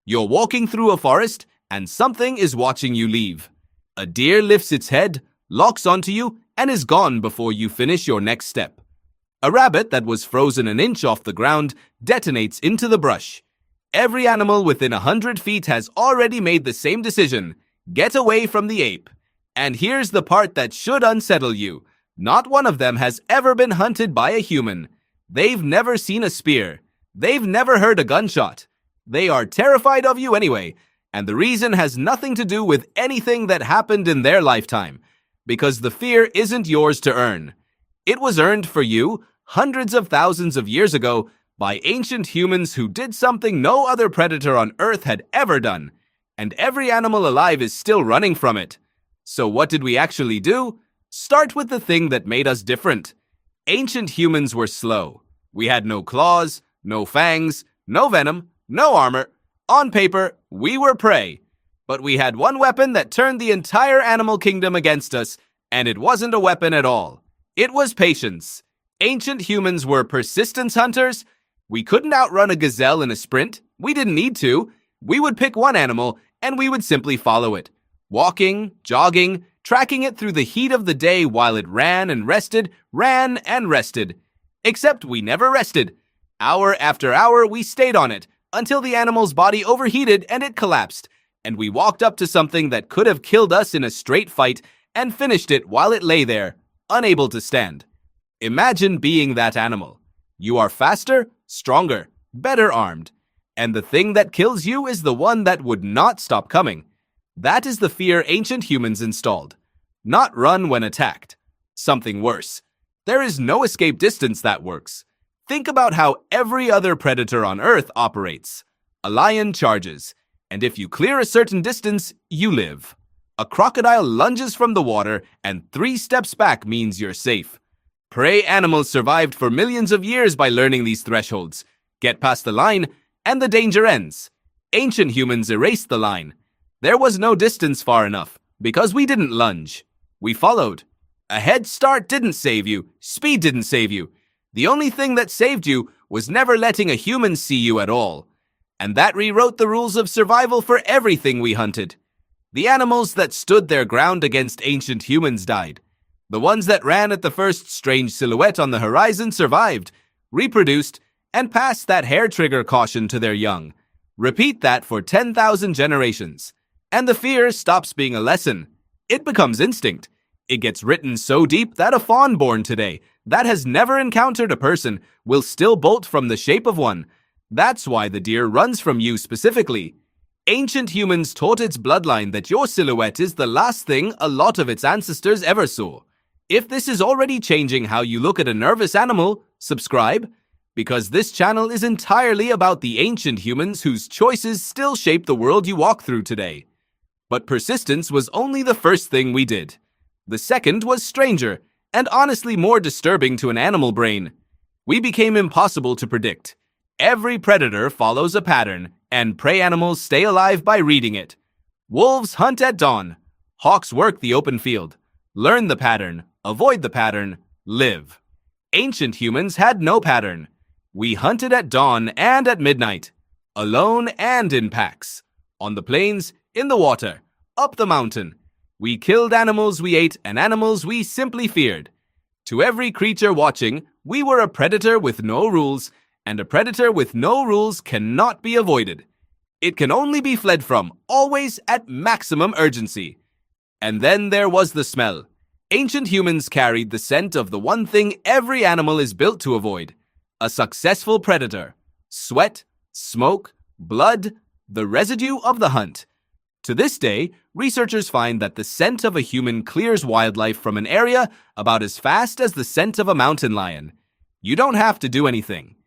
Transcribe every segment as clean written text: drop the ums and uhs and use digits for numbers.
You're walking through a forest, and something is watching you leave. A deer lifts its head, locks onto you, and is gone before you finish your next step. A rabbit that was frozen an inch off the ground detonates into the brush. Every animal within 100 feet has already made the same decision: get away from the ape. And here's the part that should unsettle you. Not one of them has ever been hunted by a human. They've never seen a spear. They've never heard a gunshot. They are terrified of you anyway, and the reason has nothing to do with anything that happened in their lifetime, because the fear isn't yours to earn. It was earned for you hundreds of thousands of years ago by ancient humans who did something no other predator on Earth had ever done, and every animal alive is still running from it. So what did we actually do? Start with the thing that made us different. Ancient humans were slow. We had no claws, no fangs, no venom, no armor. On paper, we were prey. But we had one weapon that turned the entire animal kingdom against us, and it wasn't a weapon at all. It was patience. Ancient humans were persistence hunters. We couldn't outrun a gazelle in a sprint. We didn't need to. We would pick one animal, and we would simply follow it. Walking, jogging, tracking it through the heat of the day while it ran and rested. Except we never rested. Hour after hour, we stayed on it until the animal's body overheated and it collapsed, and we walked up to something that could have killed us in a straight fight and finished it while it lay there, unable to stand. Imagine being that animal. You are faster, stronger, better armed, and the thing that kills you is the one that would not stop coming. That is the fear ancient humans installed. Not run when attacked. Something worse. There is no escape distance that works. Think about how every other predator on Earth operates. A lion charges, and if you clear a certain distance, you live. A crocodile lunges from the water, and 3 steps back means you're safe. Prey animals survived for millions of years by learning these thresholds. Get past the line, and the danger ends. Ancient humans erased the line. There was no distance far enough, because we didn't lunge. We followed. A head start didn't save you. Speed didn't save you. The only thing that saved you was never letting a human see you at all. And that rewrote the rules of survival for everything we hunted. The animals that stood their ground against ancient humans died. The ones that ran at the first strange silhouette on the horizon survived, reproduced, and passed that hair trigger caution to their young. Repeat that for 10,000 generations. And the fear stops being a lesson. It becomes instinct. It gets written so deep that a fawn born today that has never encountered a person will still bolt from the shape of one. That's why the deer runs from you specifically. Ancient humans taught its bloodline that your silhouette is the last thing a lot of its ancestors ever saw. If this is already changing how you look at a nervous animal, subscribe, because this channel is entirely about the ancient humans whose choices still shape the world you walk through today. But persistence was only the first thing we did. The second was stranger, and honestly more disturbing to an animal brain. We became impossible to predict. Every predator follows a pattern, and prey animals stay alive by reading it. Wolves hunt at dawn. Hawks work the open field. Learn the pattern, avoid the pattern, live. Ancient humans had no pattern. We hunted at dawn and at midnight, alone and in packs, on the plains, in the water, up the mountain. We killed animals we ate and animals we simply feared. To every creature watching, we were a predator with no rules, and a predator with no rules cannot be avoided. It can only be fled from, always at maximum urgency. And then there was the smell. Ancient humans carried the scent of the one thing every animal is built to avoid: a successful predator. Sweat, smoke, blood, the residue of the hunt. To this day, researchers find that the scent of a human clears wildlife from an area about as fast as the scent of a mountain lion. You don't have to do anything.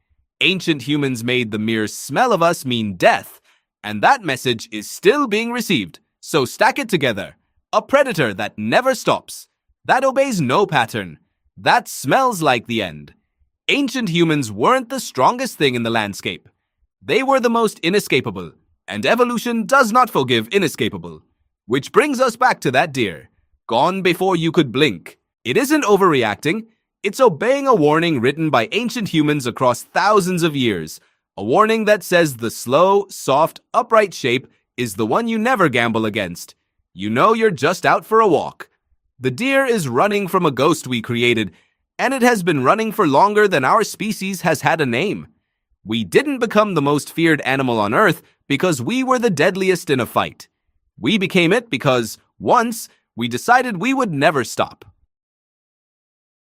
Ancient humans made the mere smell of us mean death, and that message is still being received, so stack it together. A predator that never stops, that obeys no pattern, that smells like the end. Ancient humans weren't the strongest thing in the landscape. They were the most inescapable. And evolution does not forgive inescapable. Which brings us back to that deer, gone before you could blink. It isn't overreacting, it's obeying a warning written by ancient humans across thousands of years. A warning that says the slow, soft, upright shape is the one you never gamble against. You know you're just out for a walk. The deer is running from a ghost we created, and it has been running for longer than our species has had a name. We didn't become the most feared animal on Earth because we were the deadliest in a fight. We became it because, once, we decided we would never stop.